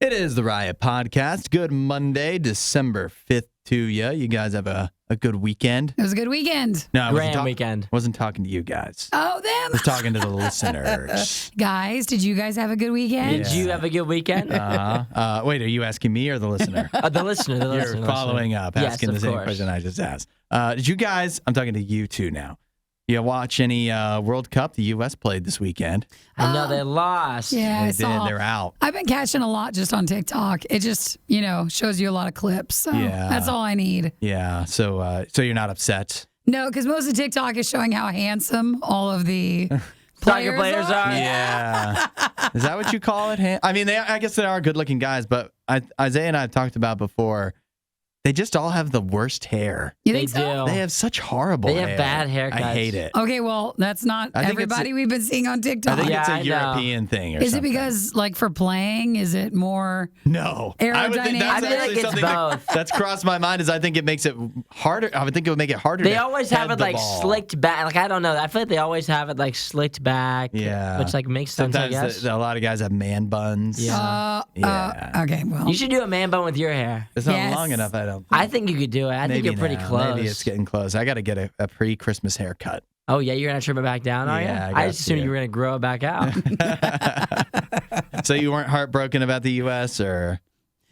It is the Riot Podcast. Good Monday, December 5th to you. You guys have a good weekend? It was a good weekend. No, I Grand weekend. wasn't talking to you guys. Oh, them. I was talking to the listeners. Guys, did you guys have a good weekend? Did you have a good weekend? Wait, are you asking me or the listener? The listener. You're following up, Yes, asking the of same course. question I just asked. Did you guys, I'm talking to you two now. You watch any World Cup? The U.S. played this weekend. I know they lost. Yeah, They I did. saw. They're out. I've been catching a lot just on TikTok. It just, shows you a lot of clips. So Yeah. that's all I need. Yeah, so you're not upset? No, because most of TikTok is showing how handsome all of the Soccer players are. Yeah. Is that what you call it? I mean, I guess they are good-looking guys, but Isaiah and I have talked about before, they just all have the worst hair. You They think so? do. They have such horrible They have hair. bad haircuts. I hate it. Okay, well, that's not I think it's everybody we've been seeing on I TikTok. think it's Yeah, a I know. European thing or Is it something. because, for playing, is it more No. I would think aerodynamic? that's I feel like actually it's something both. that's crossed my mind is I think it makes it harder. I would think it would make it harder They to always head have it the like ball. slicked back. I don't know. I feel like they always have it slicked back. Yeah. Which makes sense, I Sometimes guess. a lot of guys have man buns. Yeah. Yeah. Okay, well. You should do a man bun with your hair. It's not Yes. long enough, I don't think. I think you could do it. I think Maybe you're pretty now. close. Maybe it's getting close. I got to get a pre-Christmas haircut. Oh, yeah? You're going to trim it back down, are Yeah, you? I I got just assumed to. you were going to grow it back out. So you weren't heartbroken about the U.S. or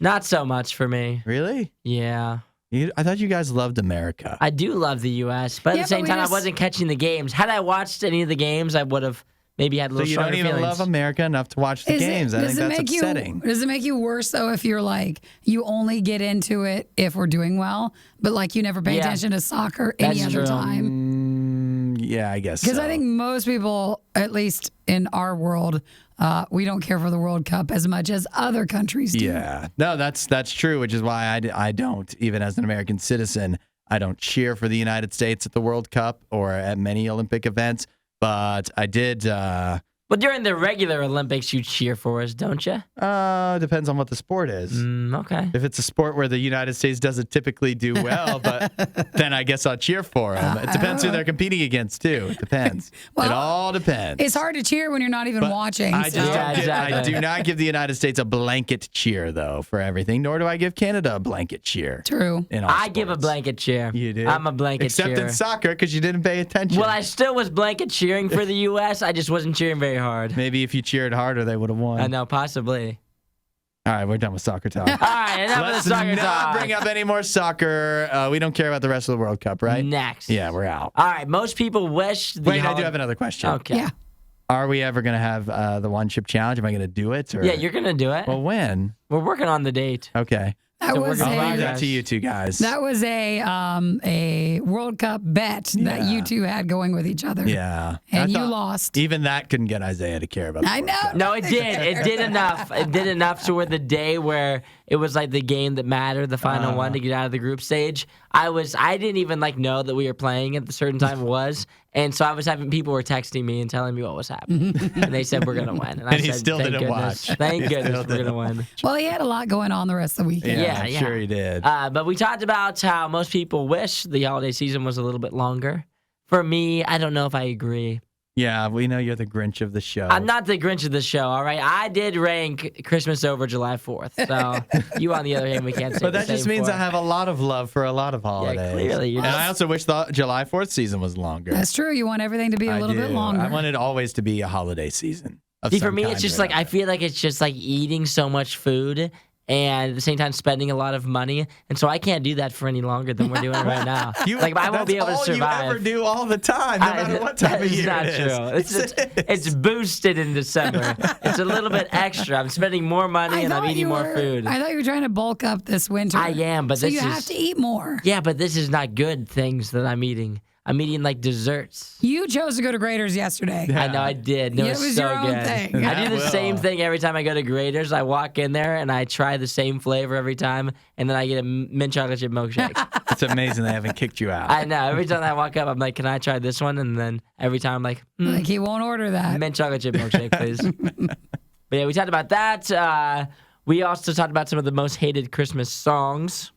Not so much for me. really? Yeah. I thought you guys loved America. I do love the U.S., but at Yeah, the same but we time, just- I wasn't catching the games. Had I watched any of the games, I would have maybe had a So little you stronger don't even feelings. love America enough to watch the games. I think that's upsetting. Does it make you worse though if you're you only get into it if we're doing well, but you never pay Yeah. attention to soccer any That's other true. time? Yeah, I guess Because so. I think most people, at least in our world, we don't care for the World Cup as much as other countries do. Yeah. No, that's true, which is why I don't, even as an American citizen, I don't cheer for the United States at the World Cup or at many Olympic events. But I did, But during the regular Olympics, you cheer for us, don't you? depends on what the sport is. Okay. If it's a sport where the United States doesn't typically do well, but then I guess I'll cheer for them. It depends who they're competing against, too. It depends. Well, it all depends. It's hard to cheer when you're not even But watching. I just so- Yeah, don't give, I exactly. do not give the United States a blanket cheer, though, for everything, nor do I give Canada a blanket cheer. True. In all I give a sports. blanket cheer. You do? I'm a blanket Except cheerer. in soccer, because you didn't pay attention. Well, I still was blanket cheering for the U.S. I just wasn't cheering very hard. Maybe if you cheered harder, they would have won. I know, possibly. All right, we're done with soccer talk. All right, enough of Let's the soccer not talk. bring up any more soccer. We don't care about the rest of the World Cup, right? Next. Yeah, we're out. All right, most people wish the Wait, I do have another question. Okay. Yeah. Are we ever going to have the one chip challenge? Am I going to do it? Or? Yeah, you're going to do it. Well, when? We're working on the date. Okay. That So we're was gonna I'll Hey, leave a that to you two guys. that was a World Cup bet that you two had going with each other. Yeah. And I you thought lost. Even that couldn't get Isaiah to care about the I World know. Cup. No, it did. It did enough. It did enough to where the day where it was the game that mattered, the final one to get out of the group stage. I didn't even know that we were playing at the certain time it was. And so I was having people were texting me and telling me what was happening. And they said we're gonna win. And I And he said, still thank didn't goodness. watch. Thank He goodness still we're gonna win. Well, he had a lot going on the rest of the weekend. Yeah, I'm yeah. sure he did. But we talked about how most people wish the holiday season was a little bit longer. For me, I don't know if I agree. Yeah, we know you're the Grinch of the show. I'm not the Grinch of the show, all right? I did rank Christmas over July 4th. So you, on the other hand, we can't say But the that just same means for. I have a lot of love for a lot of holidays. clearly, you're And just- I also wish the July 4th season was longer. That's true. You want everything to be a I little bit do. longer. I want it always to be a holiday season. of See, for some me, kind it's just or I another. feel like it's just eating so much food and at the same time spending a lot of money. And so I can't do that for any longer than we're doing right now. I won't be able to That's survive. all you ever do all the time, no matter what time That of is year not it is. true. It's boosted in December. It's a little bit extra. I'm spending more money and I'm eating more food. I thought you were trying to bulk up this winter. I am, but so this you is have to eat more. Yeah, but this is not good things that I'm eating. I'm eating desserts. You chose to go to Graders yesterday. I know I did. Yeah, It it was was so your own good. thing. I do the Well. same thing every time I go to Graders. I walk in there and I try the same flavor every time, and then I get a mint chocolate chip milkshake. It's amazing they haven't kicked you out. I know. Every time I walk up, I'm like, "Can I try this one?" And then every time I'm like, Like he won't order that. "Mint chocolate chip milkshake, please." But yeah, we talked about that. We also talked about some of the most hated Christmas songs.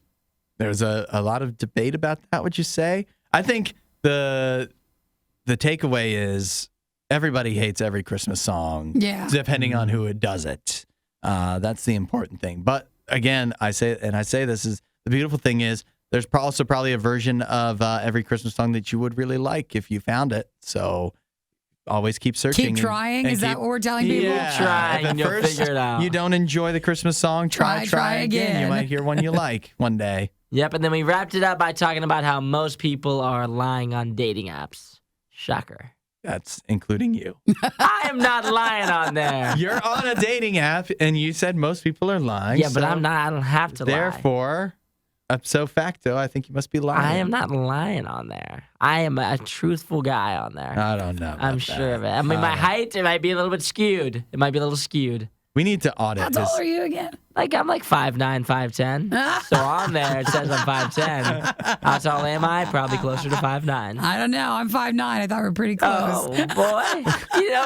There's a lot of debate about that, would you say? I think the takeaway is everybody hates every Christmas song, Yeah. depending on who it does it. That's the important thing. But again, I say this is the beautiful thing is there's also probably a version of every Christmas song that you would really like if you found it. So always keep searching. Keep trying. Is that what we're telling people? Yeah. Trying, If you'll at first figure it out. you don't enjoy the Christmas song, try again. You might hear one you like one day. Yep, and then we wrapped it up by talking about how most people are lying on dating apps. Shocker. That's including you. I am not lying on there. You're on a dating app, and you said most people are lying. Yeah, but I'm not. I don't have to lie. Therefore, ipso facto, I think you must be lying. I am not lying on there. I am a truthful guy on there. I don't know. I'm sure of it. I mean, my height, it might be a little bit skewed. We need to audit How this. tall are you again? Like, I'm like 5'9", 5'10". So on there, it says I'm 5'10". How tall am I? Probably closer to 5'9". I don't know. I'm 5'9". I thought we were pretty close. Oh, boy.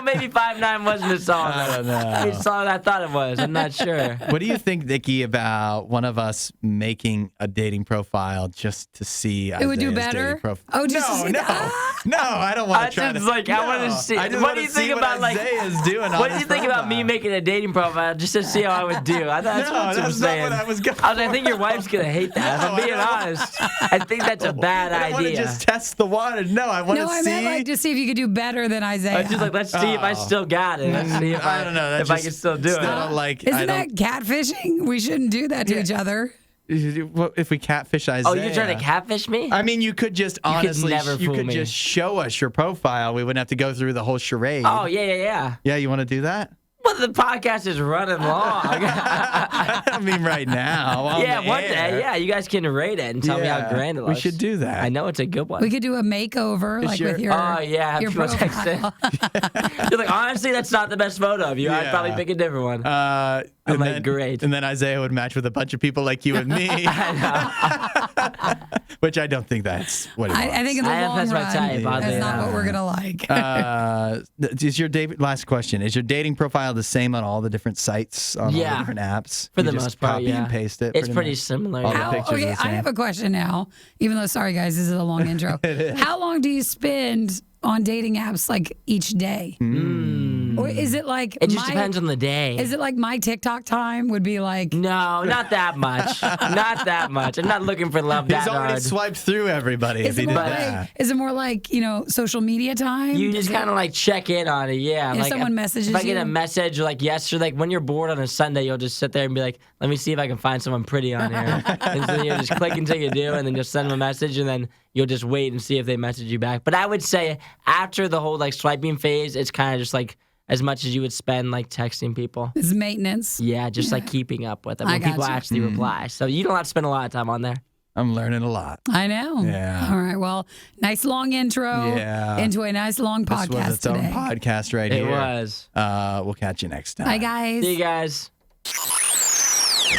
Maybe 5'9" wasn't as tall. I don't know. As tall as I thought it was. I'm not sure. What do you think, Nikki, about one of us making a dating profile just to see It would do Isaiah's better? dating profile? Oh, just to see no. that? No, I don't want to try to. I want to see. I just What want do to you think see what about, like, Isaiah's doing on what do his you think about me profile. making a dating profile just to see how I would do? I thought that's what I'm that's saying. not what I was going I think your wife's going to hate that. If I'm being honest. I think that's a bad I want to idea. just test the water. No, I want No, to I see. meant like to see if you could do better than Isaiah. Just like, let's see if I still got it. Let's see if I don't know. if I can still do it. Isn't that catfishing? We shouldn't do that to each other. If we catfish Isaiah? Oh, you're trying to catfish me? I mean, you could just honestly, you could me. just show us your profile. We wouldn't have to go through the whole charade. Oh, yeah. Yeah, you want to do that? Well, the podcast is running long. I mean, right now. Yeah, one day. Yeah, you guys can rate it and tell me how grand it looks. We should do that. I know it's a good one. We could do a makeover, like with your. Oh yeah, your people text it. You're like, honestly, that's not the best photo of you. I'd probably pick a different one. I'm like, great. And then Isaiah would match with a bunch of people like you and me. Which I don't think that's what it I think in the long that's run, my type. that's not what we're gonna like. Is your last question? Is your dating profile the same on all the different sites, on all the different apps? For You the just most part, copy and paste it. It's pretty much? similar. All the yeah. pictures are Okay, the I same? have a question now. Even though, sorry guys, this is a long intro. How long do you spend on dating apps, like each day? Or is it like It just depends on the day. Is it like my TikTok time would be like? No, not that much. Not that much. I'm not looking for love that He's already hard. swiped through everybody if Is he it did more that. like? Is it more like social media time? You just kind of like check in on it, yeah. If like someone messages if I get you? a message like yesterday, like when you're bored on a Sunday, you'll just sit there and be like, "Let me see if I can find someone pretty on here." And so you'll just click until you do, and then you'll send them a message, and then you'll just wait and see if they message you back. But I would say after the whole like swiping phase, it's kind of just like as much as you would spend like texting people. It's maintenance. Yeah, just like keeping up with them I when people gotcha. actually reply. So you don't have to spend a lot of time on there. I'm learning a lot. I know. Yeah. All right. Well, nice long intro into a nice long This podcast was its own today. podcast right It here. was. We'll catch you next time. Bye, guys. See you guys.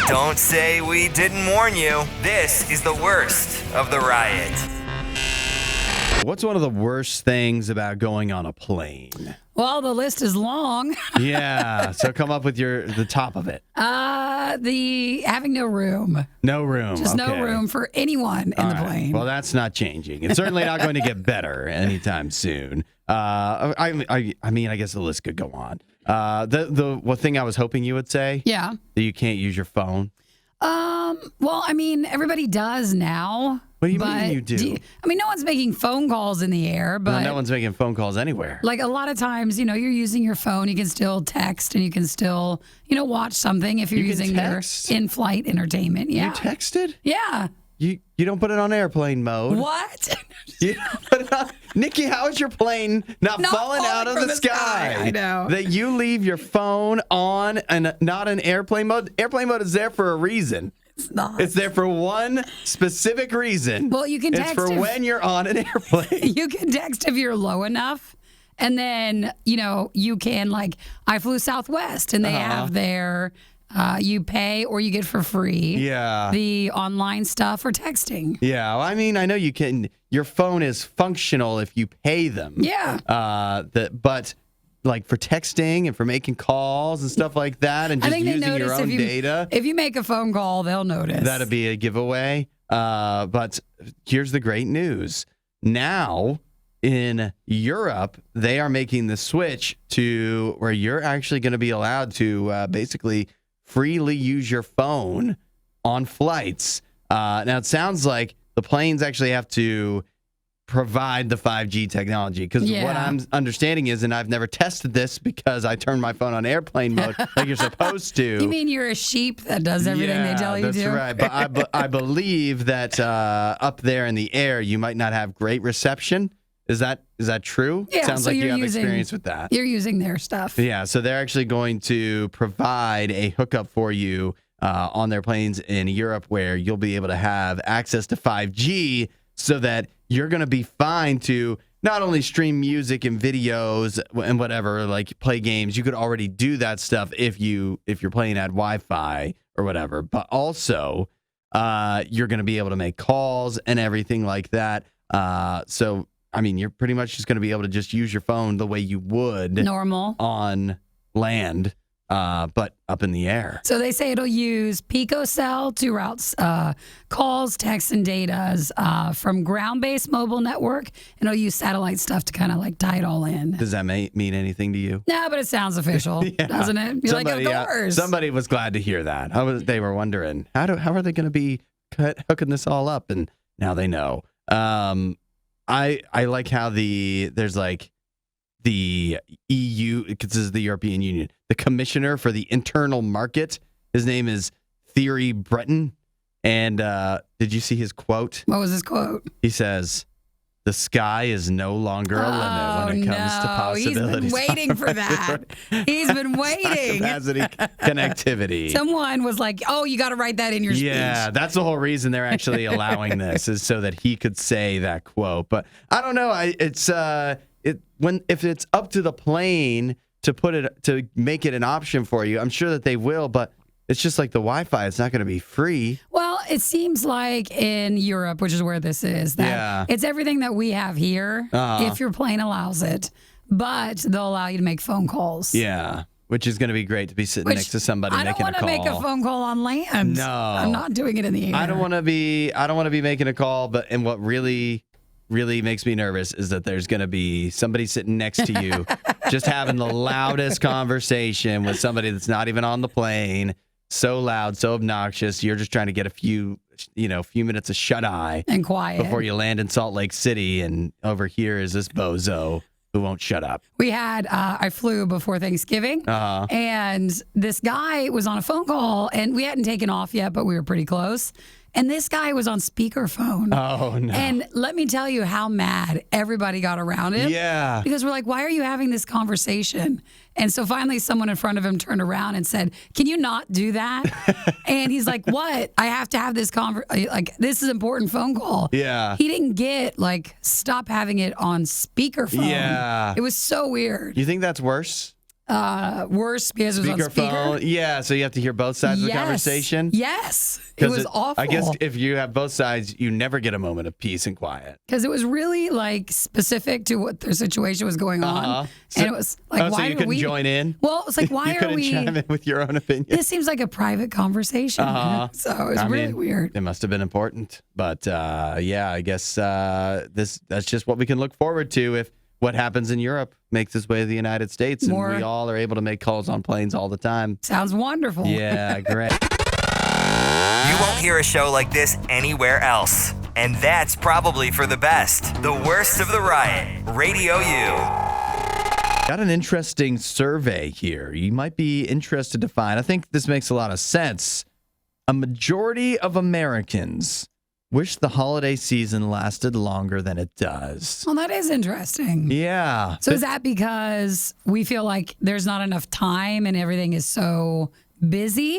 Don't say we didn't warn you. This is the worst of the riot. What's one of the worst things about going on a plane? Well, the list is long. Yeah, so come up with the top of it. The having no room. No room. Just no okay. room for anyone in All the right. plane. Well, that's not changing. It's certainly not going to get better anytime soon. I mean, I guess the list could go on. The one thing I was hoping you would say, Yeah. that you can't use your phone. Well, I mean, everybody does now. What do you mean but you do? I mean, no one's making phone calls in the air, but No one's making phone calls anywhere. like a lot of times, you're using your phone. You can still text and you can still, watch something if you're You can using your text? in-flight entertainment. Yeah. You texted? Yeah. You don't put it on airplane mode. What? You don't put it on. Nikki, how is your plane not falling out of from the sky? I know. That you leave your phone on and not in airplane mode. Airplane mode is there for a reason. It's not. It's there for one specific reason. Well, you can It's text for if- when you're on an airplane. You can text if you're low enough. And then, you can, like, I flew Southwest and they have their, you pay or you get for free. Yeah. The online stuff for texting. Yeah, well, I mean, I know you can. Your phone is functional if you pay them. Yeah. But like for texting and for making calls and stuff like that, and I just think they using your notice own data, if you make a phone call, they'll notice. that'd be a giveaway. But here's the great news: now in Europe, they are making the switch to where you're actually going to be allowed to basically freely use your phone on flights. Now, it sounds like the planes actually have to provide the 5G technology, because what I'm understanding is, and I've never tested this because I turn my phone on airplane mode like you're supposed to. You mean you're a sheep that does everything they tell you to? That's right. But I believe that up there in the air, you might not have great reception. Is that true? Yeah, Sounds so like you you're have using- experience with that. You're using their stuff. Yeah, so they're actually going to provide a hookup for you on their planes in Europe, where you'll be able to have access to 5G, so that you're going to be fine to not only stream music and videos and whatever, like play games. You could already do that stuff if you're playing at Wi-Fi or whatever, but also you're going to be able to make calls and everything like that. So, I mean, you're pretty much just going to be able to just use your phone the way you would Normal. on land, but up in the air. So they say it'll use picocell to route calls, texts, and data from ground-based mobile network, and it'll use satellite stuff to kind of like tie it all in. Does that mean anything to you? No, but it sounds official, doesn't it? You're like, of course. Somebody was glad to hear that. They were wondering, how are they going to be hooking this all up? And now they know. I like how there's like the EU, because this is the European Union, the commissioner for the internal market. His name is Thierry Breton. And did you see his quote? What was his quote? He says, "The sky is no longer a limit when it comes to possibilities." He's been waiting for that. He's been waiting. Capacity connectivity. Someone was like, "Oh, you got to write that in your speech." Yeah, that's the whole reason they're actually allowing this, is so that he could say that quote. But I don't know. If it's up to the plane to make it an option for you, I'm sure that they will. But it's just like the Wi-Fi; it's not going to be free. Well, it seems like in Europe, which is where this is, that it's everything that we have here, if your plane allows it, but they'll allow you to make phone calls. Yeah, which is going to be great to be sitting next to somebody making a call. I don't want to make a phone call on land. No, I'm not doing it in the air. I don't want to be making a call. And what really makes me nervous is that there's going to be somebody sitting next to you, just having the loudest conversation with somebody that's not even on the plane. So loud, so obnoxious. You're just trying to get a few minutes of shut eye and quiet before you land in Salt Lake City. And over here is this bozo who won't shut up. We had, I flew before Thanksgiving, and this guy was on a phone call, and we hadn't taken off yet, but we were pretty close. And this guy was on speakerphone. Oh, no. And let me tell you how mad everybody got around him. Yeah. Because we're like, why are you having this conversation? And so finally someone in front of him turned around and said, can you not do that? And he's like, what? I have to have this this is an important phone call. Yeah. He didn't get, stop having it on speakerphone. Yeah. It was so weird. You think that's worse? Worse because it was on speaker. Speakerphone. Yeah, so you have to hear both sides of the conversation. Yes, it was awful. I guess if you have both sides, you never get a moment of peace and quiet. Because it was really specific to what their situation was going on, and it was like, so why you are couldn't we join in? Well, it's like, why are we? You couldn't chime in with your own opinion. This seems like a private conversation, so it was really weird. It must have been important, but I guess that's just what we can look forward to if what happens in Europe makes its way to the United States, and we all are able to make calls on planes all the time. Sounds wonderful. Yeah, great. You won't hear a show like this anywhere else. And that's probably for the best. The Worst of the Riot. Radio U. Got an interesting survey here. You might be interested to find. I think this makes a lot of sense. A majority of Americans wish the holiday season lasted longer than it does. Well, that is interesting. Yeah. So is that because we feel like there's not enough time and everything is so busy?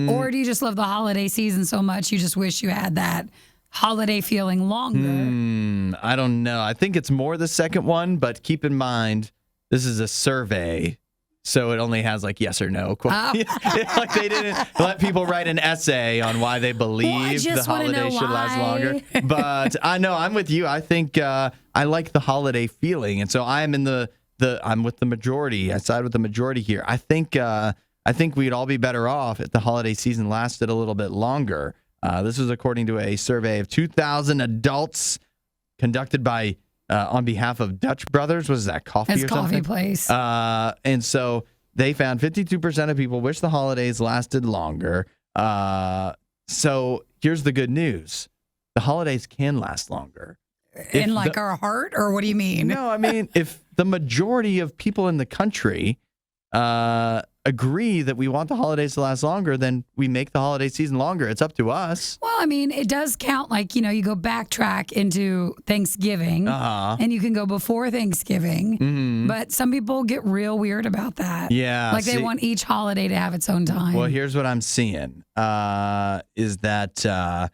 Or do you just love the holiday season so much you just wish you had that holiday feeling longer? I don't know. I think it's more the second one, but keep in mind, this is a survey. So it only has yes or no. Like they didn't let people write an essay on why they believe the holiday should last longer. But I know I'm with you. I think I like the holiday feeling, and so I'm in I'm with the majority. I side with the majority here. I think we'd all be better off if the holiday season lasted a little bit longer. This was according to a survey of 2,000 adults conducted by. On behalf of Dutch Brothers, what is that, coffee it's or coffee something? Place. And so they found 52% of people wish the holidays lasted longer. So here's the good news. The holidays can last longer. In like our heart, or what do you mean? No, I mean, if the majority of people in the country agree that we want the holidays to last longer, then we make the holiday season longer. It's up to us. Well, I mean, it does count. Like, you go backtrack into Thanksgiving and you can go before Thanksgiving. But some people get real weird about that. Yeah. Like they want each holiday to have its own time. Well, here's what I'm seeing is that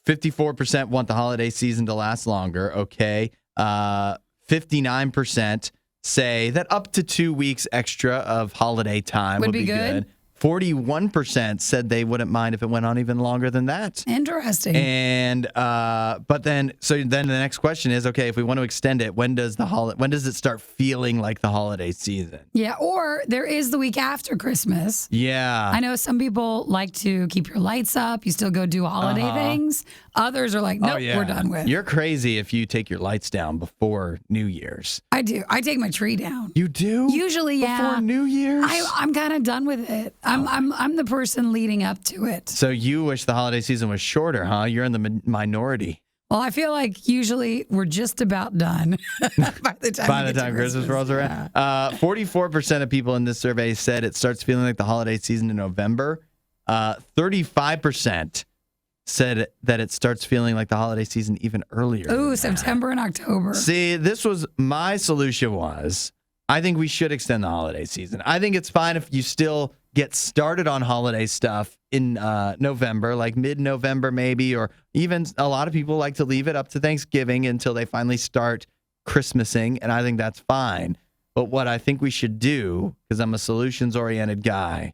54% want the holiday season to last longer. Okay. 59% say that up to 2 weeks extra of holiday time would be good. 41% said they wouldn't mind if it went on even longer than that. Interesting. And but then the next question is, okay, if we want to extend it, when does it start feeling like the holiday season? Yeah, or there is the week after Christmas. Yeah. I know some people like to keep your lights up. You still go do holiday things. Others are like, nope, we're done with. You're crazy if you take your lights down before New Year's. I do. I take my tree down. You do? Usually, yeah. Before New Year's? I'm kind of done with it. I'm the person leading up to it. So you wish the holiday season was shorter, huh? You're in the minority. Well, I feel like usually we're just about done by the time Christmas rolls around. 44% of people in this survey said it starts feeling like the holiday season in November. 35% said that it starts feeling like the holiday season even earlier. Ooh, September and October. See, this was my solution was I think we should extend the holiday season. I think it's fine if you still get started on holiday stuff in November, like mid-November maybe, or even a lot of people like to leave it up to Thanksgiving until they finally start Christmasing, and I think that's fine. But what I think we should do, because I'm a solutions-oriented guy,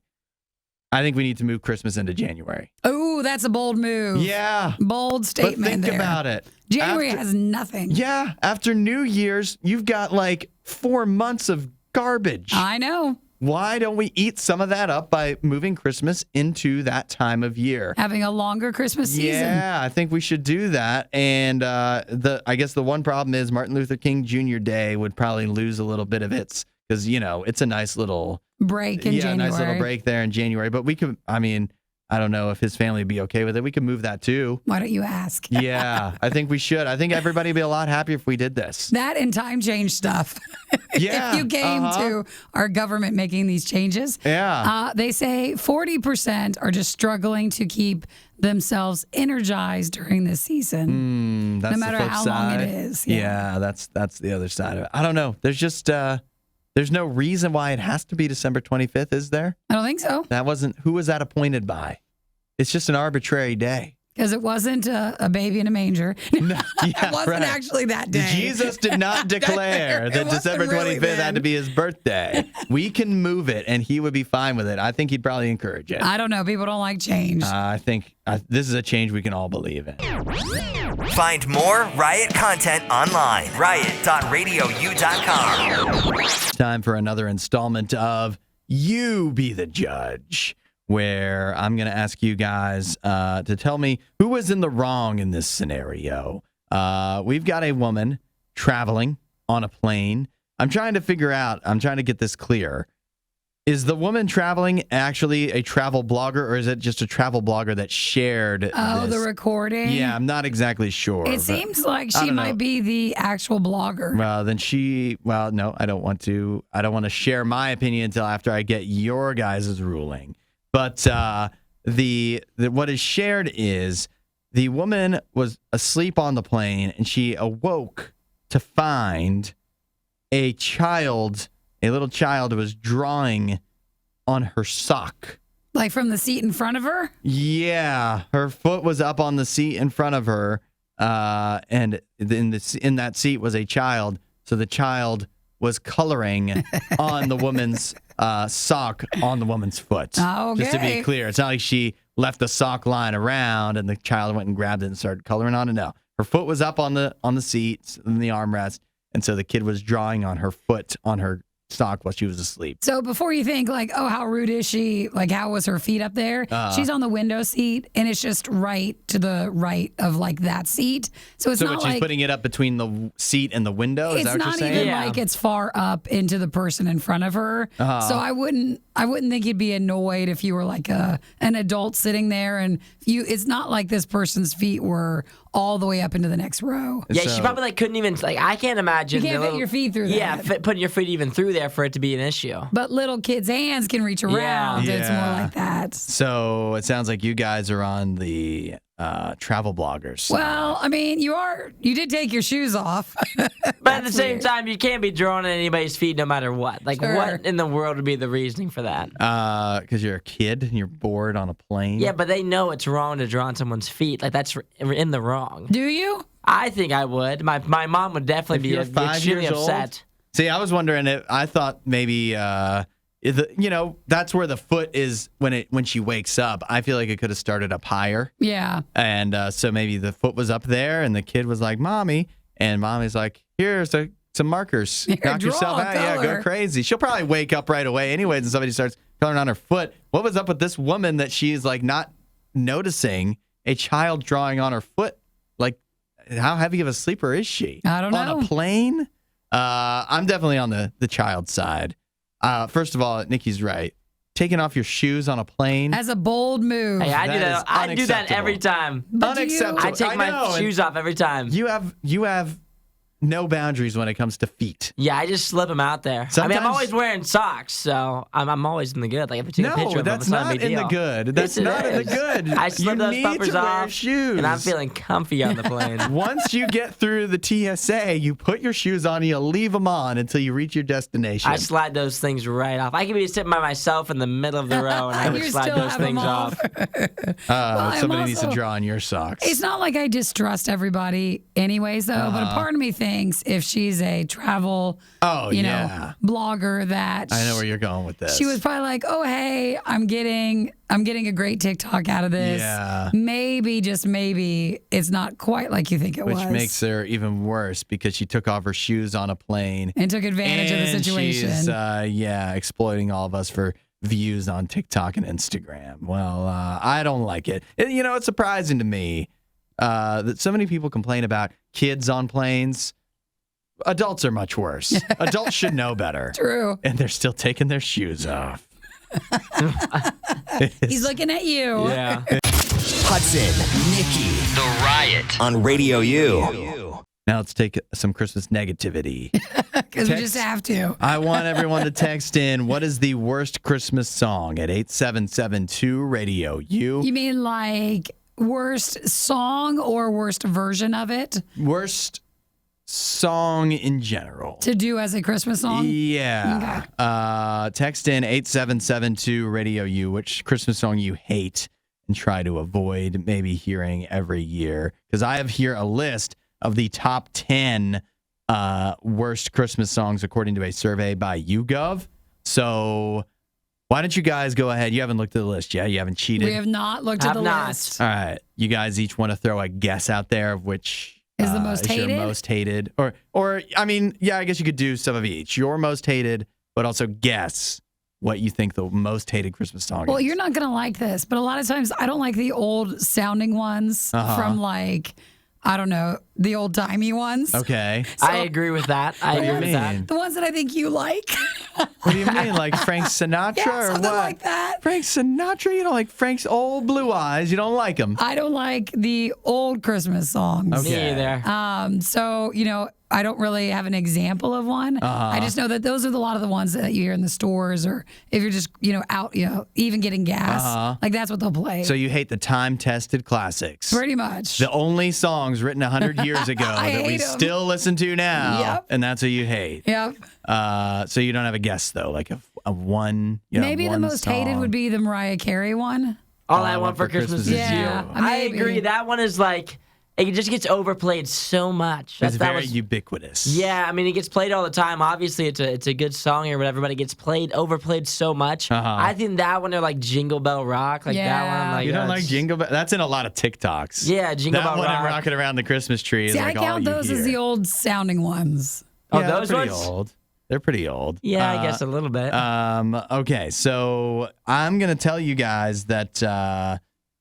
I think we need to move Christmas into January. Oh, that's a bold move. Yeah. Bold statement but think there. about it. January has nothing. Yeah. After New Year's, you've got like 4 months of garbage. I know. Why don't we eat some of that up by moving Christmas into that time of year? Having a longer Christmas season. Yeah, I think we should do that. And I guess the one problem is Martin Luther King Jr. Day would probably lose a little bit of its, because, it's a nice little break in January. Yeah, nice little break there in January. But we could, I don't know if his family would be okay with it. We could move that too. Why don't you ask? Yeah, I think we should. I think everybody would be a lot happier if we did this. That and time change stuff. Yeah. If you came to our government making these changes. Yeah. They say 40% are just struggling to keep themselves energized during this season. That's no matter the flip how side. long it is. Yeah, that's the other side of it. I don't know. There's just there's no reason why it has to be December 25th, is there? I don't think so. Who was that appointed by? It's just an arbitrary day. Because it wasn't a baby in a manger. No, yeah, it wasn't actually that day. Jesus did not declare that December 25th had to be his birthday. We can move it, and he would be fine with it. I think he'd probably encourage it. I don't know. People don't like change. I think this is a change we can all believe in. Find more Riot content online. riot.radiou.com. Time for another installment of You Be the Judge, where I'm going to ask you guys to tell me who was in the wrong in this scenario. We've got a woman traveling on a plane. I'm trying to get this clear. Is the woman traveling actually a travel blogger, or is it just a travel blogger that shared this? The recording? Yeah, I'm not exactly sure. It seems like she might be the actual blogger. Well, then no, I don't want to share my opinion until after I get your guys' ruling. But what is shared is the woman was asleep on the plane, and she awoke to find a little child was drawing on her sock. Like from the seat in front of her? Yeah, her foot was up on the seat in front of her, and in that seat was a child. So the child was coloring on the woman's sock on the woman's foot. Okay. Just to be clear, it's not like she left the sock lying around and the child went and grabbed it and started coloring on it. No, her foot was up on the seat, in the armrest, and so the kid was drawing on her foot on her stocked while she was asleep. So before you think like, oh, how rude is she? Like, how was her feet up there? She's on the window seat, and it's just right to the right of like that seat. So it's So not she's like putting it up between the seat and the window. Is it's that what not you're even saying? Yeah. like it's far up into the person in front of her. So I wouldn't think you'd be annoyed if you were like an adult sitting there, and it's not like this person's feet were all the way up into the next row. Yeah, she So- probably like couldn't even like. I can't imagine. You can't the fit your feet through Yeah, that. putting your feet even through there for it to be an issue. But little kids' hands can reach around. It's more Yeah. like that. So it sounds like you guys are on the travel bloggers. Well, I mean, you did take your shoes off. But at the same weird. time, you can't be drawing on anybody's feet no matter what. Like, Sure. what in the world would be the reasoning for that? Because you're a kid and you're bored on a plane. Yeah, but they know it's wrong to draw on someone's feet. Like, that's in the wrong. Do you? I think I would. My mom would definitely If be you're 5 extremely years old? upset. See, I was wondering if I thought maybe that's where the foot is when she wakes up. I feel like it could have started up higher, Yeah. and so maybe the foot was up there, and the kid was like, "Mommy," and Mommy's like, "Here's some markers. Here, Knock draw yourself a out. Yeah, color." go crazy." She'll probably wake up right away, anyways, and somebody starts coloring on her foot. What was up with this woman that she's like not noticing a child drawing on her foot? Like, how heavy of a sleeper is she? I don't On know. a plane? I'm definitely on the child side. First of all, Nikki's right. Taking off your shoes on a plane. As a bold move. Hey, I That do that. is I do that every unacceptable. time. But do you- Unacceptable. I take I know, my and shoes off every time. You have no boundaries when it comes to feet. Yeah, I just slip them out there. I mean, Sometimes- I'm always wearing socks, so I'm always in the good. Like, if I take a picture No, of them, that's it's not a not big in the deal. good. That's Yes, it not in the is. good. I slip You those need puppers to wear off, shoes. and I'm feeling comfy on the plane. Once you get through the TSA, you put your shoes on, you leave them on until you reach your destination. I slide those things right off. I could be sitting by myself in the middle of the row, and I would You slide still those have 'em things off. I'm somebody needs to also- draw on your socks. It's not like I distrust everybody anyways, though, but a part of me thinks if she's a travel, Oh, yeah. blogger that I know where you're going with this. she was probably like, oh, hey, I'm getting a great TikTok out of this. Yeah. Maybe, just maybe, it's not quite like you think it Which was. makes her even worse because she took off her shoes on a plane. and took advantage of the And situation. She's, exploiting all of us for views on TikTok and Instagram. Well, I don't like it. It's surprising to me that so many people complain about kids on planes. Adults are much worse. Adults should know better. True. And they're still taking their shoes off. He's looking at you. Yeah. Hudson, Nikki, The Riot on Radio U. Now let's take some Christmas negativity. Because we Text. just have to. I want everyone to text in what is the worst Christmas song at 8772 Radio U. You mean like worst song or worst version of it Worst song in general. to do as a Christmas song? Yeah. Text in 8772 Radio U which Christmas song you hate and try to avoid maybe hearing every year. Because I have here a list of the top 10 worst Christmas songs according to a survey by YouGov. So why don't you guys go ahead? You haven't looked at the list yet. You haven't cheated. We have not looked at Have the not. list. All right. You guys each want to throw a guess out there of which Is the most your hated? most hated. Or I mean, yeah, I guess you could do some of each. Your most hated, but also guess what you think the most hated Christmas song Well, is. you're not going to like this, but a lot of times I don't like the old sounding ones from like, I don't know, the old timey ones. Okay. I agree with that. I What do you agree with that. mean? The ones that I think you like. What do you mean? Like Frank Sinatra Yeah, or something what? like that. Frank Sinatra? You don't like Frank's old blue eyes? You don't like him? I don't like the old Christmas songs. Okay. Me either. So, I don't really have an example of one. I just know that those are a lot of the ones that you hear in the stores, or if you're just, out, even getting gas, like that's what they'll play. So you hate the time-tested classics. Pretty much. The only songs written 100 years ago I that we hate 'em. still listen to now, Yep. and that's what you hate. Yep. So you don't have a guess though, like a one. Maybe the most hated would be the Mariah Carey one. All I want for Christmas is Yeah, you. I maybe. agree. That one is like, it just gets overplayed so much. It's That very was- ubiquitous. Yeah, I mean, it gets played all the time. Obviously, it's a good song or whatever, but it gets overplayed so much. I think that one, they're like Jingle Bell Rock, like that one. I'm Yeah. like, You don't like that's- Jingle Bell? That's in a lot of TikToks. Yeah, Jingle that Bell one and Rock. rocking around the Christmas tree is See, like I all count you those hear. as the old sounding ones. Oh, Yeah, they're those pretty ones? old. They're pretty old. Yeah, I guess a little bit. Okay, so I'm going to tell you guys that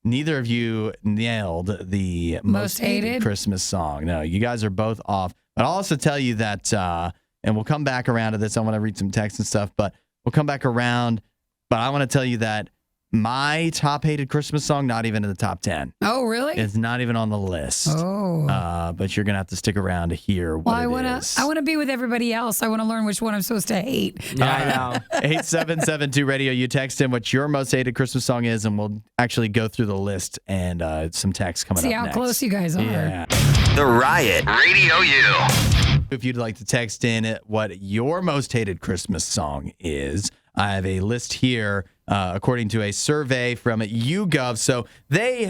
neither of you nailed the most hated Christmas song. No, you guys are both off. But I'll also tell you that, and we'll come back around to this. I want to read some text and stuff, but we'll come back around. But I want to tell you that my top hated Christmas song, not even in the top 10. Oh, really? It's not even on the list. Oh. But you're going to have to stick around to hear what I want is. to be with everybody else. I want to learn which one I'm supposed to hate. Yeah, I know. 8772 Radio. You text in what your most hated Christmas song is, and we'll actually go through the list and some text coming See up how next. close you guys are. Yeah. The Riot, Radio U. If you'd like to text in what your most hated Christmas song is, I have a list here according to a survey from YouGov. So they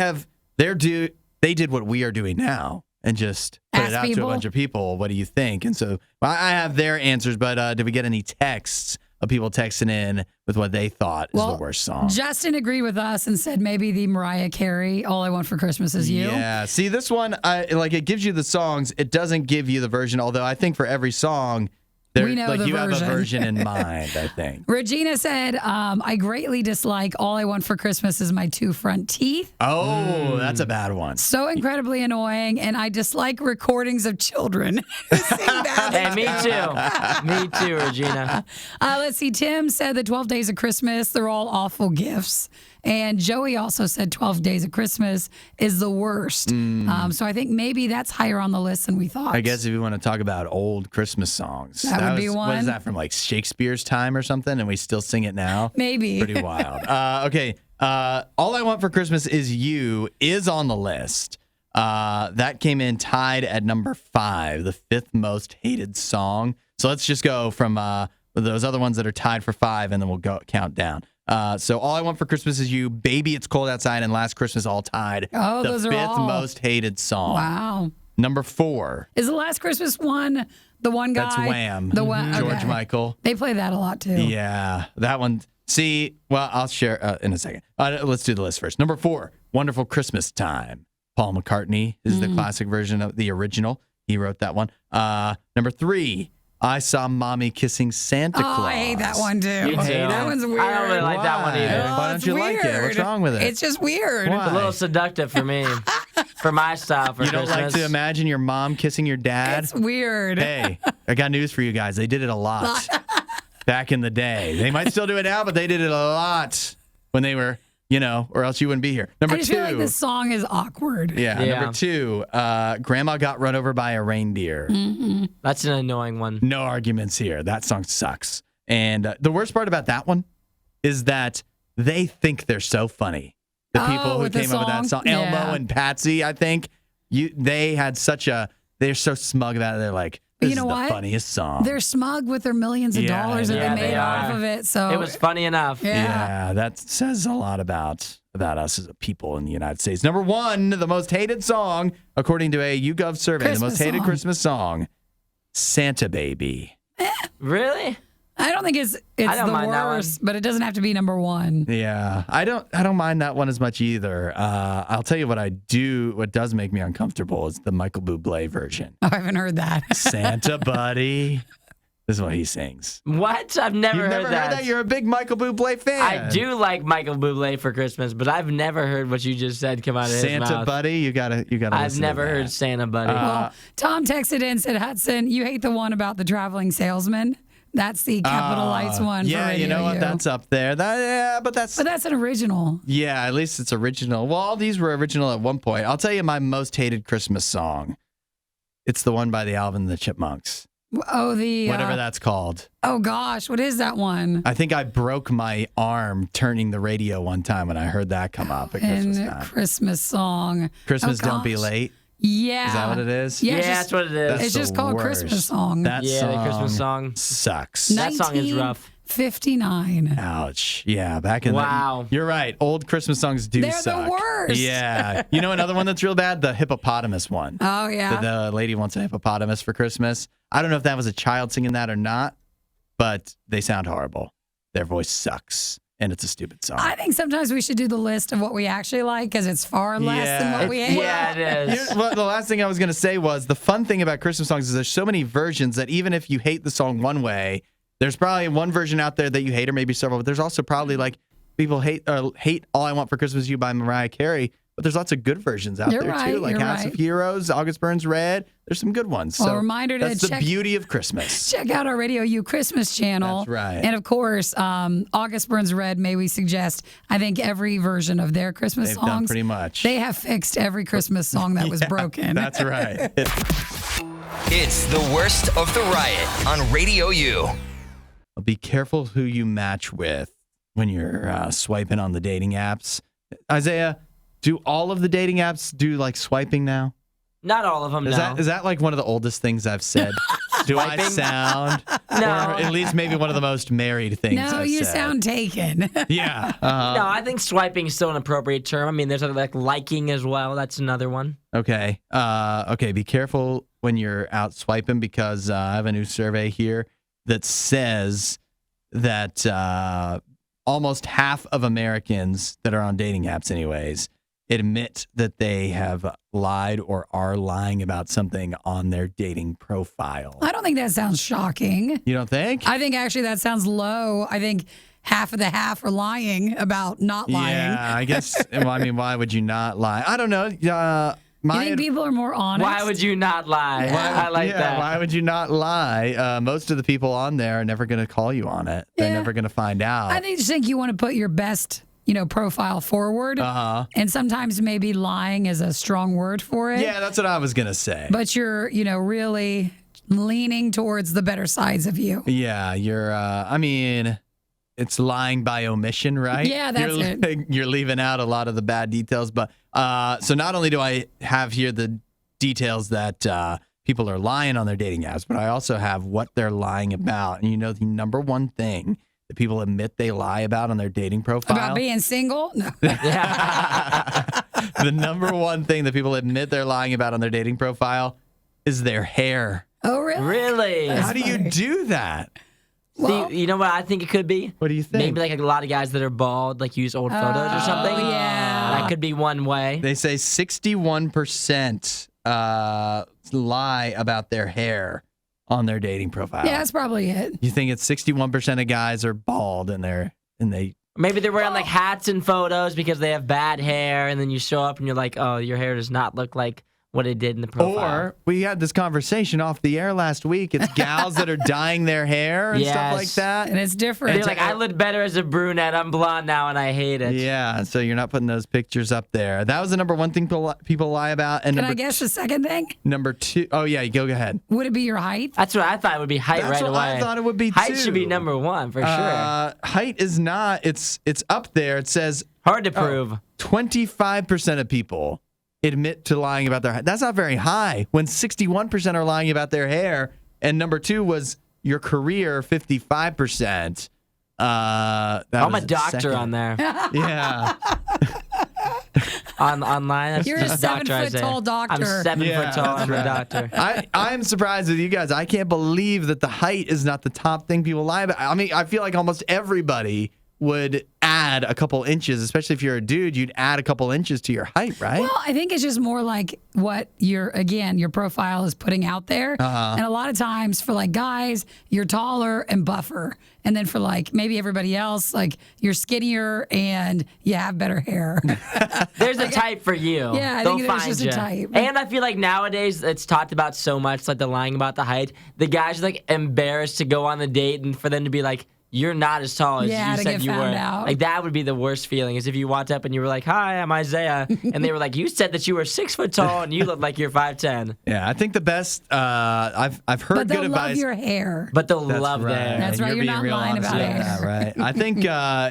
did what we are doing now and just put Ask it out to people? a bunch of people. What do you think? And so I have their answers, but did we get any texts of people texting in with what they thought is the worst song? Justin agreed with us and said maybe the Mariah Carey, All I Want for Christmas Is You. Yeah. See, this one, it gives you the songs. It doesn't give you the version, although I think for every song, We know the you have version. a version in mind, I think. Regina said, I greatly dislike All I Want for Christmas Is My Two Front Teeth. Oh, that's a bad one. So incredibly annoying, and I dislike recordings of children who sing bad Hey, me too. Me too, Regina. Let's see. Tim said the 12 Days of Christmas, they're all awful gifts. And Joey also said 12 Days of Christmas is the worst. So I think maybe that's higher on the list than we thought. I guess if you want to talk about old Christmas songs. That would be What is one. that, from like Shakespeare's time or something, and we still sing it now? Maybe. Pretty wild. Okay. All I Want for Christmas Is You is on the list. That came in tied at number 5, the 5th most hated song. So let's just go from those other ones that are tied for 5, and then we'll go count down. So All I Want for Christmas Is You, Baby It's Cold Outside, and Last Christmas all tied. Oh, the those are 5th all- most hated song. Wow. Number 4. Is the Last Christmas one the one guy? That's Wham. The one, George okay. Michael. They play that a lot too. Yeah, that one. See, well, I'll share in a second. Let's do the list first. Number 4, Wonderful Christmas Time. Paul McCartney is the classic version of the original. He wrote that one. Number 3, I Saw Mommy Kissing Santa Claus. I hate that one too. Me too. That one's weird. I don't really like that one either. Oh, Why don't it's you like it? weird. What's wrong with it? It's just weird. Why? A little seductive for me, for my style for You don't Christmas. like to imagine your mom kissing your dad? It's weird. Hey, I got news for you guys. They did it a lot back in the day. They might still do it now, but they did it a lot when they were, or else you wouldn't be here. Number I just 2. feel like this song is awkward. Yeah. Number 2, Grandma Got Run Over by a Reindeer. That's an annoying one. No arguments here. That song sucks. And the worst part about that one is that they think they're so funny. The people who with the came up with that song, song? Elmo Yeah. and Patsy, I think, they had they're so smug about it. They're like, But this you know is the what? funniest song. They're smug with their millions of Yeah, dollars that yeah, they made they off are. of it. So It was funny enough. Yeah. That says a lot about us as a people in the United States. Number 1, the most hated song, according to a YouGov survey, the most Christmas hated song. Christmas song, Santa Baby. Really? I don't think it's don't the mind that one. worst, but it doesn't have to be number 1. Yeah, I don't mind that one as much either. I'll tell you what does make me uncomfortable is the Michael Bublé version. Oh, I haven't heard that. Santa Buddy. This is what he sings. What? I've never You've heard never heard that? You're a big Michael Bublé fan. I do like Michael Bublé for Christmas, but I've never heard what you just said come out of his Santa mouth. Buddy, you gotta I've listen never to that. heard Santa Buddy. Well, Tom texted in and said, Hudson, you hate the one about the traveling salesman. That's the Capital Lights one. Yeah, for you know what? RadioU. That's up there. But that's yeah, at least it's original. Well, all these were original at one point. I'll tell you my most hated Christmas song. It's the one by the Alvin and the Chipmunks. Oh, the Whatever that's called. Oh gosh, what is that one? I think I broke my arm turning the radio one time when I heard that come up at Christmas And time. Christmas song. Christmas Oh, Don't Be gosh. Late. Yeah. Is that what it is? Yeah, yeah, it's that's just, what it is. That's it's just the called worst. Christmas song. That Yeah, the Christmas song. sucks. That song is rough. 59. Ouch. Yeah, back in Wow. You're right. Old Christmas songs do They're suck. the worst. Yeah. You know another one that's real bad? The hippopotamus one. Oh yeah. The lady wants a hippopotamus for Christmas. I don't know if that was a child singing that or not, but they sound horrible. Their voice sucks. and it's a stupid song. I think sometimes we should do the list of what we actually like because it's far less than what we hate. Yeah, it is. Well, the last thing I was going to say was the fun thing about Christmas songs is there's so many versions that even if you hate the song one way, there's probably one version out there that you hate, or maybe several. But there's also probably like people hate All I Want for Christmas Is You by Mariah Carey. But there's lots of good versions out there too, like House of Heroes, August Burns Red. There's some good ones. Well, so reminder to that's the beauty of Christmas. Check out our RadioU Christmas channel. That's right. And of course, August Burns Red, may we suggest, I think every version of their Christmas They've songs. done pretty much. They have fixed every Christmas song that was broken. That's right. It's the Worst of the Riot on RadioU. Be careful who you match with when you're swiping on the dating apps. Isaiah, do all of the dating apps do like swiping now? Not all of them, no. Is that like one of the oldest things I've said? Do I sound? No. Or at least maybe one of the most married things No, I've you said. sound taken. Yeah. No, I think swiping is still an appropriate term. I mean, there's like liking as well. That's another one. Okay. Okay. Be careful when you're out swiping because I have a new survey here that says that almost half of Americans that are on dating apps anyways admit that they have lied or are lying about something on their dating profile. I don't think that sounds shocking. You don't think? I think actually that sounds low. I think half of the half are lying about not lying. Yeah, I guess. Well, I mean, why would you not lie? I don't know. You think people are more honest? Why would you not lie? I like that. Why would you not lie? Most of the people on there are never going to call you on it. They're Yeah. never going to find out. I just think you want to put your best, profile forward. Uh-huh. And sometimes maybe lying is a strong word for it. Yeah, that's what I was going to say. But you're, really leaning towards the better sides of you. Yeah, you're, it's lying by omission, right? Yeah, that's it. You're leaving out a lot of the bad details. But so not only do I have here the details that people are lying on their dating apps, but I also have what they're lying about. And the number one thing that people admit they lie about on their dating profile? About being single? No. The number one thing that people admit they're lying about on their dating profile is their hair. Oh, really? Really? How do you do that? Well, See, you know what I think it could be? What do you think? Maybe like a lot of guys that are bald, like use old photos or something. yeah. That could be one way. They say 61% lie about their hair on their dating profile. Yeah, that's probably it. You think it's 61% of guys are bald and they Maybe they're wearing like hats in photos because they have bad hair, and then you show up and you're like, oh, your hair does not look like what it did in the profile. Or we had this conversation off the air last week. It's gals that are dyeing their hair and stuff like Yes. that. And it's different. They're like, I look better as a brunette. I'm blonde now, and I hate it. Yeah, so you're not putting those pictures up there. That was the number one thing people lie about. And Can I guess the second thing? number two, oh yeah, go ahead. Would it be your height? That's what I thought it would be height That's right what away. I thought it would be Height too. should be number one for sure. Height is not. It's up there. It says Hard to prove. 25% of people admit to lying about their height. That's not very high when 61% are lying about their hair. And number two was your career, 55%. I'm a doctor on there. Yeah. Online, that's You're a just doctor 7 foot Isaiah. tall doctor. I'm 7 Yeah, foot tall. that's I'm a right. doctor. I'm surprised with you guys. I can't believe that the height is not the top thing people lie about. I mean, I feel like almost everybody would add a couple inches, especially if you're a dude, you'd add a couple inches to your height, right? Well, I think it's just more like what your profile is putting out there. And a lot of times for like guys, you're taller and buffer. And then for like maybe everybody else, like you're skinnier and you have better hair. There's a type for you. Yeah, I They'll think there's find just a you. type. And I feel like nowadays it's talked about so much, like the lying about the height. The guys are like embarrassed to go on the date and for them to be like, you're not as tall as Yeah, you to said get you were. found out. Like that would be the worst feeling is if you walked up and you were like, "Hi, I'm Isaiah," and they were like, "You said that you were 6 foot tall and you look like you're 5'10." Yeah, I think the best. I've heard But they'll good love advice. your hair. But they'll That's love right. their That's right, you're being not real lying honest about about it. that, right? I think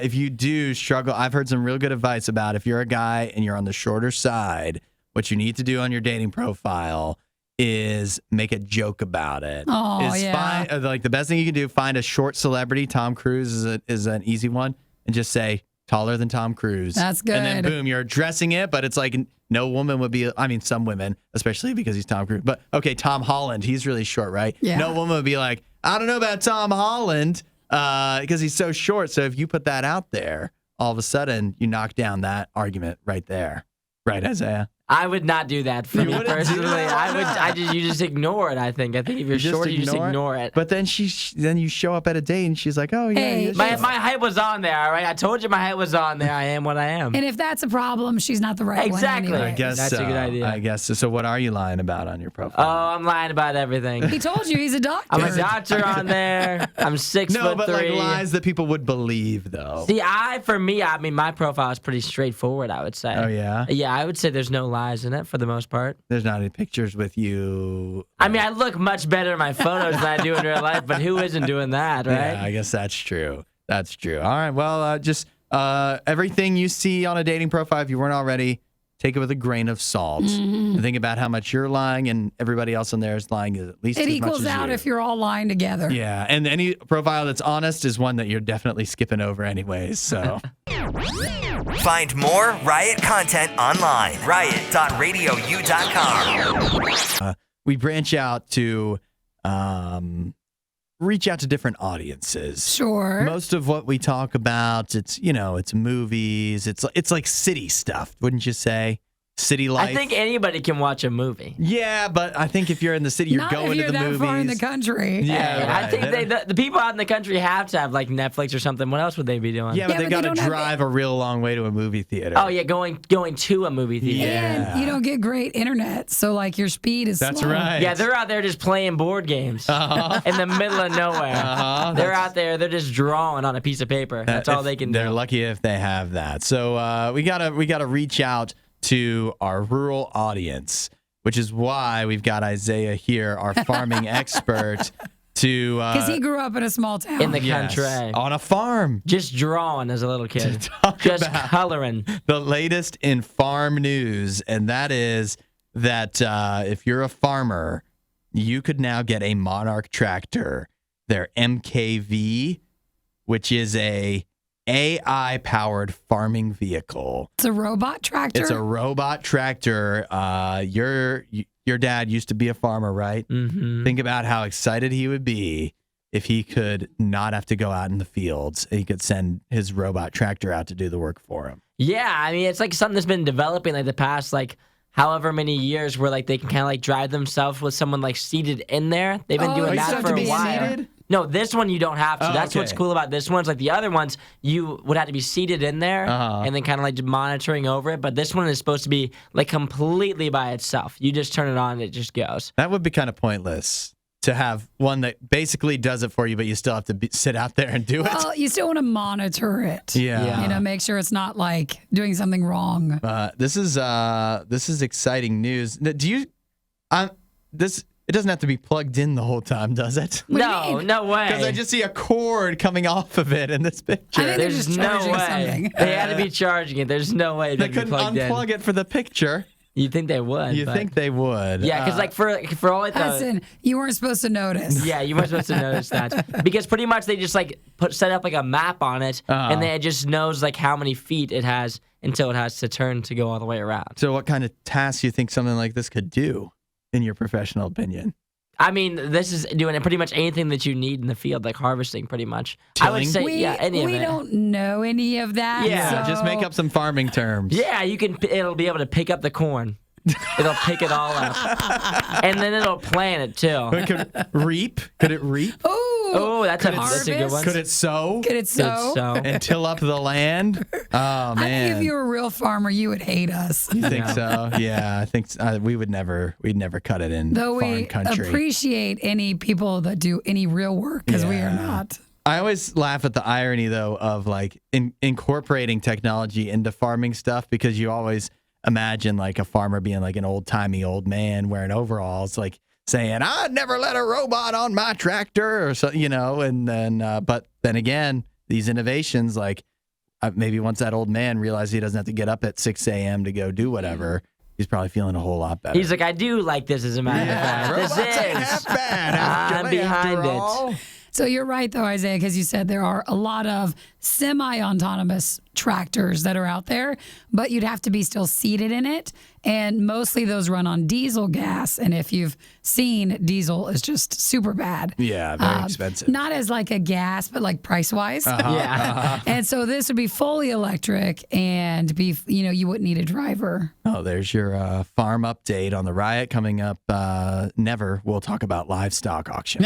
if you do struggle, I've heard some real good advice about if you're a guy and you're on the shorter side, what you need to do on your dating profile is make a joke about it. Oh, is yeah. like the best thing you can do, find a short celebrity. Tom Cruise is an easy one, and just say taller than Tom Cruise. That's good. And then boom, you're addressing it, but it's like no woman would be. I mean, some women, especially because he's Tom Cruise. But okay, Tom Holland, he's really short, right? Yeah. No woman would be like, I don't know about Tom Holland. because he's so short. So if you put that out there, all of a sudden you knock down that argument right there. Right, Isaiah? I would not do that for me wouldn't do personally. that? You just ignore it. I think if you're short, you just ignore it. But then then you show up at a date and she's like, oh yeah. Hey, you're My short. height was on there, all right? I told you my height was on there. I am what I am. And if that's a problem, she's not the right Exactly. one I anyway. guess That's a so. good idea. I guess so. So what are you lying about on your profile? Oh, I'm lying about everything. He told you he's a doctor. I'm a doctor on there. I'm 6'3". no, but like lies that people would believe though. See, I mean, my profile is pretty straightforward, I would say. Oh yeah? Yeah, I would say there's no lies in it for the most part. There's not any pictures with you. I mean, I look much better in my photos than I do in real life, but who isn't doing that, right? Yeah, I guess that's true. That's true. All right. Well, just everything you see on a dating profile, if you weren't already, take it with a grain of salt. And think about how much you're lying and everybody else in there is lying at least It as much equals as out you. if you're all lying together. Yeah, and any profile that's honest is one that you're definitely skipping over anyways. So Find more Riot content online. riot.radiou.com. we branch out to reach out to different audiences. Sure. Most of what we talk about, it's movies. It's like city stuff, wouldn't you say? City life. I think anybody can watch a movie. Yeah, but I think if you're in the city, you're Not going if you're to the that movies. far in the country. Yeah, Hey, right. I think the people out in the country have to have like Netflix or something. What else would they be doing? Yeah, but they but got they to don't have drive a real long way to a movie theater. Oh yeah, going to a movie theater. Yeah. And you don't get great internet, so like your speed is That's slow. right. Yeah, they're out there just playing board games in the middle of nowhere. They're out there, they're just drawing on a piece of paper. That's all they can do. They're lucky if they have that. So we gotta reach out to our rural audience, which is why we've got Isaiah here, our farming expert, to Because he grew up in a small town. In the yes, country. on a farm. Just drawing as a little kid. talk Just about- coloring. The latest in farm news, and that is that if you're a farmer, you could now get a Monarch tractor, their MKV, which is a AI-powered farming vehicle. It's a robot tractor. It's a robot tractor. Your dad used to be a farmer, right? Mm-hmm. Think about how excited he would be if he could not have to go out in the fields. He could send his robot tractor out to do the work for him. Yeah, I mean, it's like something that's been developing like the past like however many years where like they can kind of like drive themselves with someone like seated in there. They've been doing you that still have for to a be while. seated? No, this one you don't have to. Oh, That's what's okay. cool about this one. It's like the other ones, you would have to be seated in there and then kind of like monitoring over it. But this one is supposed to be like completely by itself. You just turn it on and it just goes. That would be kind of pointless to have one that basically does it for you, but you still have to sit out there and do it. Well, you still want to monitor it. Yeah. You know, make sure it's not like doing something wrong. This is exciting news. Do you? It doesn't have to be plugged in the whole time, does it? What do you No, mean? no way. Because I just see a cord coming off of it in this picture. I think they're There's just no charging way. something. They had to be charging it. There's no way they they'd be couldn't plugged unplug it for the picture. in. You'd think they would. You but- think they would? Yeah, because like for all I thought. Hudson, you weren't supposed to notice. Yeah, you weren't supposed to notice that because pretty much they just like set up like a map on it, and then it just knows like how many feet it has until it has to turn to go all the way around. So, what kind of tasks do you think something like this could do, in your professional opinion? I mean, this is doing pretty much anything that you need in the field, like harvesting, pretty much. I would Tilling? say, We, yeah, any of we it. don't know any of that. Yeah, so Just make up some farming terms. Yeah, you can. It'll be able to pick up the corn. It'll pick it all up, and then it'll plant it too. It could reap. Could it reap? Oh, that's a good one. Could it sow? Could it sow? So And till up the land? Oh, I man. think if you were a real farmer, you would hate us. You think so? Yeah, I think we'd never cut it in Though foreign we country. appreciate any people that do any real work, because we are Yeah. not. I always laugh at the irony, though, of like incorporating technology into farming stuff, because you always imagine like a farmer being like an old-timey old man wearing overalls, like saying, "I'd never let a robot on my tractor," or so, and then, but then again, these innovations, like maybe once that old man realizes he doesn't have to get up at 6 a.m. to go do whatever, he's probably feeling a whole lot better. he's like, I do like this as a matter of fact. robots This ain't is. half bad. I'm behind it. all. So you're right, though, Isaiah, because you said there are a lot of semi-autonomous tractors that are out there, but you'd have to be still seated in it. And mostly those run on diesel gas. And if you've seen, diesel is just super bad. Yeah, very expensive. Not as like a gas, but like price-wise. Yeah. And so this would be fully electric and be, you wouldn't need a driver. Oh, there's your farm update on the riot coming up. Never. We'll talk about livestock auctions.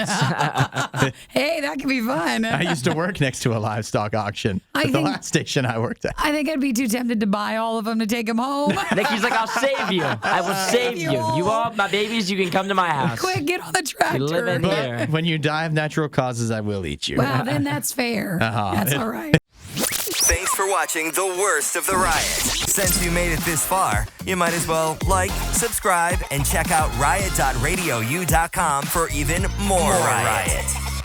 Hey, that could be fun. I used to work next to a livestock auction at the last station I worked at. I think I'd be too tempted to buy all of them to take them home. Nikki's like, I'll save you. I will save you. You all my babies, you can come to my house. Quick, get on the tractor. You live in here. When you die of natural causes, I will eat you. Well, then that's fair. That's all right. Thanks for watching The Worst of the Riot. Since you made it this far, you might as well like, subscribe, and check out riot.radiou.com for even more riot.